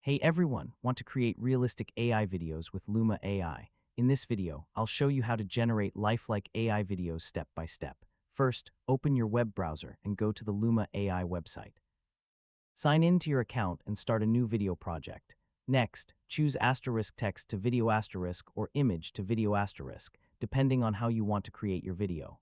Hey everyone, want to create realistic AI videos with Luma AI? In this video, I'll show you how to generate lifelike AI videos step by step. First, open your web browser and go to the Luma AI website. Sign in to your account and start a new video project. Next, choose asterisk text to video asterisk or image to video asterisk, depending on how you want to create your video.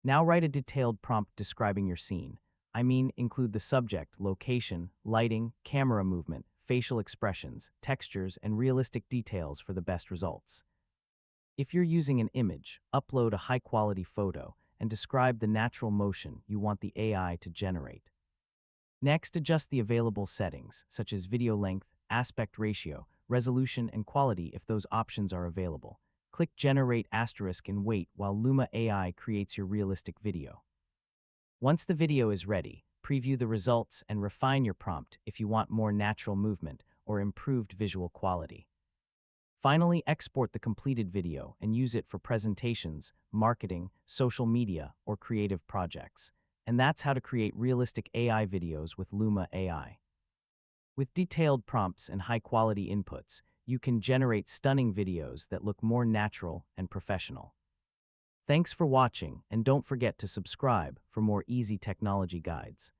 Now write a detailed prompt describing your scene. Include the subject, location, lighting, camera movement, facial expressions, textures, and realistic details for the best results. If you're using an image, upload a high-quality photo and describe the natural motion you want the AI to generate. Next, adjust the available settings, such as video length, aspect ratio, resolution, and quality if those options are available. Click Generate Asterisk and wait while Luma AI creates your realistic video. Once the video is ready, preview the results and refine your prompt if you want more natural movement or improved visual quality. Finally, export the completed video and use it for presentations, marketing, social media, or creative projects. And that's how to create realistic AI videos with Luma AI. With detailed prompts and high-quality inputs, you can generate stunning videos that look more natural and professional. Thanks for watching, and don't forget to subscribe for more easy technology guides.